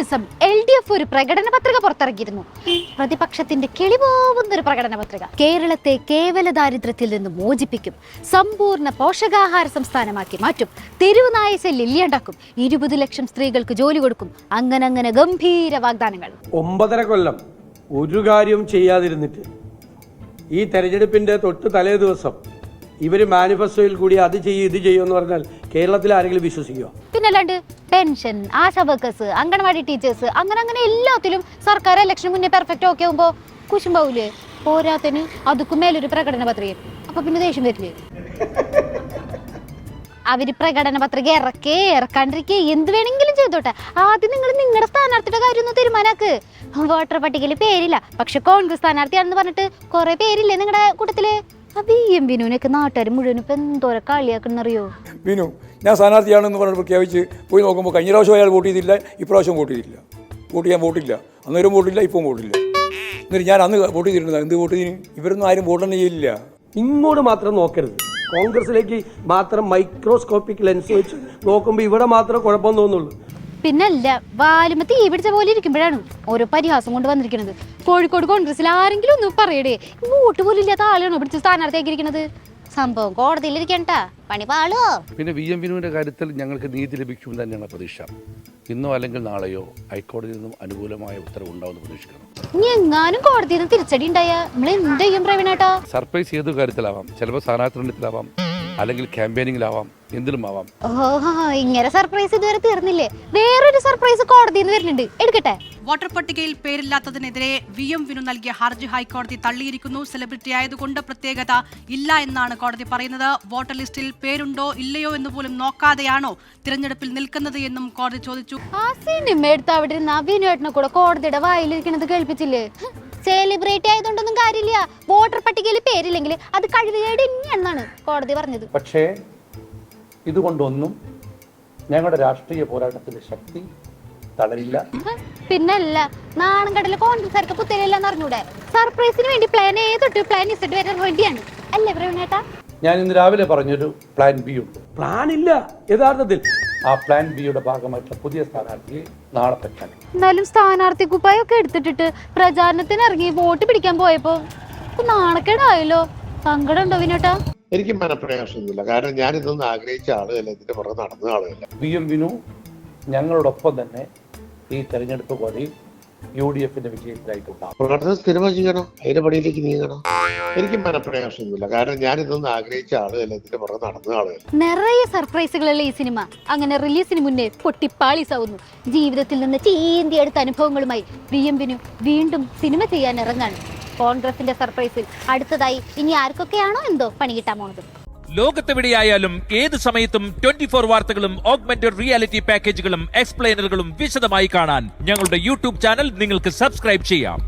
ദിവസം LDF ഒരു പ്രകടന പത്രിക പുറത്തിറക്കിയിരുന്നു. പ്രതിപക്ഷത്തിന്റെ കിളിപോകുന്നൊരു പ്രകടന പത്രിക. കേരളത്തെ കേവല ദാരിദ്ര്യത്തിൽ നിന്ന് മോചിപ്പിക്കും, സമ്പൂർണ്ണ പോഷകാഹാര സംസ്ഥാനമാക്കി മാറ്റും, തെരുവുനായ ശല്യം ഇല്ലാണ്ടാക്കും, 20 ലക്ഷം സ്ത്രീകൾക്ക് ജോലി കൊടുക്കും, അങ്ങനെ ഗംഭീര വാഗ്ദാനങ്ങൾ. 9.5 കൊല്ലം ഒരു കാര്യവും ചെയ്യാതിരുന്നിട്ട് ഈ തെരഞ്ഞെടുപ്പിന്റെ തൊട്ട് തലേ ദിവസം ഇവര് മാനിഫെസ്റ്റോയിൽ കൂടി അത് ചെയ്യും ഇത് ചെയ്യും എന്ന് പറഞ്ഞാൽ കേരളത്തിൽ ആരെങ്കിലും വിശ്വസിക്കുമോ? പിന്നല്ലാണ്ട് pension, ASHA workers, anganwadi teachers, അങ്ങനെ എല്ലാത്തിലും സർക്കാർ ഇലക്ഷന് മുന്നേ പെർഫെക്റ്റ് ഓക്കെ ആകുമ്പോ കുശുമ്പാവൂലേ? പോരാത്തന് അതുക്കും മേലൊരു പ്രകടന പത്രിക. അപ്പൊ പിന്നെ ദേഷ്യം വരില്ലേ? അവര് പ്രകടന പത്രിക ഇറക്കാണ്ടിരിക്കെ എന്ത് വേണമെങ്കിലും ചെയ്തോട്ടെ. ആദ്യം നിങ്ങൾ നിങ്ങളുടെ സ്ഥാനാർത്ഥിയുടെ കാര്യം ഒന്ന് തീരുമാനാക്ക്. വോട്ടർ പട്ടികയിൽ പേരില്ല, പക്ഷെ കോൺഗ്രസ് സ്ഥാനാർത്ഥിയാണെന്ന് പറഞ്ഞിട്ട് കുറെ പേരില്ലേ നിങ്ങളുടെ കൂട്ടത്തില്? ബിനുവിനൊക്കെ നാട്ടുകാർ മുഴുവൻ ഇപ്പൊ എന്തോരെ കളിയാക്കുന്നറിയോ? ബിനു ഞാൻ സ്ഥാനാർത്ഥിയാണെന്ന് പറഞ്ഞ് പ്രഖ്യാപിച്ച് പോയി നോക്കുമ്പോൾ കഴിഞ്ഞ പ്രാവശ്യം അയാൾ വോട്ട് ചെയ്തില്ല, ഇപ്രാവശ്യം വോട്ട് ചെയ്തില്ല. വോട്ട് ചെയ്യാൻ വോട്ടില്ല, അന്നേരം വോട്ടില്ല, ഇപ്പം വോട്ടില്ല. എന്നിട്ട് ഞാൻ അന്ന് വോട്ട് ചെയ്തിട്ടുണ്ട്. എന്ത് വോട്ട് ചെയ്തിന്? ഇവരൊന്നും ആരും വോട്ട് തന്നെ ചെയ്യില്ല. ഇങ്ങോട്ട് മാത്രം നോക്കരുത്. കോൺഗ്രസിലേക്ക് മാത്രം മൈക്രോസ്കോപ്പിക് ലെൻസ് വെച്ച് നോക്കുമ്പോൾ ഇവിടെ മാത്രം കുഴപ്പം തോന്നുള്ളൂ. പിന്നല്ല, വാലുമ തീ പിടിച്ച പോലെ ഇരിക്കുമ്പോഴാണ് ഓരോ പരിഹാസം കൊണ്ട് വന്നിരിക്കുന്നത്. കോഴിക്കോട് കോൺഗ്രസിൽ ആരെങ്കിലും ഒന്നും പറയടേ, വോട്ട് പോലും ഇല്ലാത്ത ആളാണോ പിടിച്ച് സ്ഥാനാർത്ഥിയാക്കിയിരിക്കുന്നത്? സംഭവം കോടതിയിൽ ഇരിക്കണ്ട, പണി പാളോ. പിന്നെ VM ബിനുവിന്റെ കാര്യത്തിൽ ഞങ്ങൾക്ക് നീതി ലഭിക്കും തന്നെയാണ് പ്രതീക്ഷ. ഇന്നോ അല്ലെങ്കിൽ നാളെയോ ഹൈക്കോടതിയിൽ നിന്നും അനുകൂലമായ ഉത്തരവുണ്ടാവുമെന്ന് പ്രതീക്ഷിക്കണം. ഇനി എങ്ങാനും കോടതിയിൽ നിന്ന് തിരിച്ചടി ഉണ്ടായ നമ്മൾ എന്ത് ചെയ്യും പ്രവീണേട്ടാ? സർപ്രൈസ് ഏത് കാര്യത്തിലാവാം. ചിലപ്പോൾ സ്ഥാനാർത്ഥിത്വത്തിലാവാം, അല്ലെങ്കിൽ ക്യാമ്പയിനിങ്ങിലാവാം, എന്തിലും ആവാം. ഇങ്ങനെ സർപ്രൈസ് ഇതുവരെ തീർന്നില്ലേ? വേറൊരു സർപ്രൈസ് കോടതിയിൽ നിന്ന് വരുന്നുണ്ട്, എടുക്കട്ടെ. വോട്ടർ പട്ടികയിൽ പേരില്ലാത്തതിനെതിരെ VM ബിനു നൽകിയ ഹർജി ഹൈക്കോടതി തള്ളിയിരിക്കുന്നു. സെലിബ്രിറ്റി ആയതുകൊണ്ട് പ്രത്യേകത ഇല്ല എന്നാണ് കോടതി പറയുന്നത്. വോട്ടർ ലിസ്റ്റിൽ പേരുണ്ടോ ഇല്ലയോ എന്ന് പോലും നോക്കാതെയാണോ തിരഞ്ഞെടുപ്പിൽ നിൽക്കുന്നത് എന്നും കോടതി ചോദിച്ചു. ആ സിനിമ എടുത്ത് അവിടെ നവീനേട്ടനെ കൂടെ കോടതിയുടെ വായിലിരിക്കണത് കേൾപ്പിച്ചില്ലേ? സെലിബ്രിറ്റി ആയതുകൊണ്ടൊന്നും കാര്യമില്ല, വോട്ടർ പട്ടികയിൽ പേരില്ലെങ്കിൽ അത് കഴിവുകേട് തന്നെയാണെന്നാണ് കോടതി പറഞ്ഞത്. പക്ഷേ ഇതുകൊണ്ടൊന്നും ഞങ്ങളുടെ രാഷ്ട്രീയ പോരാട്ടത്തിന്റെ ശക്തി തളരില്ല. പിന്നല്ല, നാണംകടല കോൺഗ്രസ്സുകാർക്ക് പുത്തരില്ലെന്ന് അറിഞ്ഞൂടെ? സർപ്രൈസിന് വേണ്ടി പ്ലാൻ എ തൊട്ട് പ്ലാൻ ഇസഡ് വരെ റെഡിയാണ് അല്ലേ പ്രവീണേട്ടാ? ഞാൻ ഇന്ന് രാവിലെ പറഞ്ഞൊരു പ്ലാൻ ബി ഉണ്ട്. പ്ലാൻ ഇല്ല യഥാർത്ഥത്തിൽ. ആ പ്ലാൻ ബിയുടെ ഭാഗമായിട്ടുള്ള പുതിയ സ്ഥാനാർത്ഥിയെ നാളെ പ്രഖ്യാപിക്കും. എന്നാലും സ്ഥാനാർത്ഥി കുപ്പായൊക്കെ എടുത്തിട്ടിട്ട് പ്രചാരണത്തിന് ഇറങ്ങി വോട്ട് പിടിക്കാൻ പോയപ്പോ നാണക്കേടായല്ലോ. സങ്കടം ഉണ്ടോ വിനോട്ടാ? എനിക്ക് മനപ്രയാസമൊന്നുമില്ല, കാരണം ഞാൻ ഇതൊന്നും ആഗ്രഹിച്ച ആളുകല്ല, ഇതിന്റെ പുറകെ നടന്ന ആളുകല്ല. VM ബിനു ഞങ്ങളോടൊപ്പം തന്നെ ഈ തെരഞ്ഞെടുപ്പ് വഴി UDFന്റെ വിജയത്തിലായിട്ടുണ്ടാകും. പ്രവർത്തനം സ്ഥിരമായി ചെയ്യണം, അതിന്റെ പണിയിലേക്ക് നീങ്ങണം. എനിക്ക് മനപ്രയാസമൊന്നുമില്ല, കാരണം ഞാൻ ഇതൊന്നും ആഗ്രഹിച്ച ആളുകല്ല, ഇതിന്റെ പുറകെ നടന്ന ആളുകല്ല. നിറയെ സർപ്രൈസുകളല്ലേ ഈ സിനിമ. അങ്ങനെ റിലീസിന് മുന്നേ പൊട്ടിപ്പാളീസാവുന്നു. ജീവിതത്തിൽ നിന്ന് ചീന്തിയെടുത്ത അനുഭവങ്ങളുമായി VM ബിനു വീണ്ടും സിനിമ ചെയ്യാൻ ഇറങ്ങാണ്. കോൺഗ്രസിന്റെ സർപ്രൈസിൽ അടുത്തതായി ഇനി ആർക്കൊക്കെയാണോ എന്തോ പണി കിട്ടാൻ പോണത്. ലോകത്തെവിടെയായാലും ഏത് സമയത്തും 24 വാർത്തകളും ഓഗ്മെന്റഡ് റിയാലിറ്റി പാക്കേജുകളും എക്സ്പ്ലെയിനറുകളും വിശദമായി കാണാൻ ഞങ്ങളുടെ YouTube ചാനൽ നിങ്ങൾക്ക് സബ്സ്ക്രൈബ് ചെയ്യാം.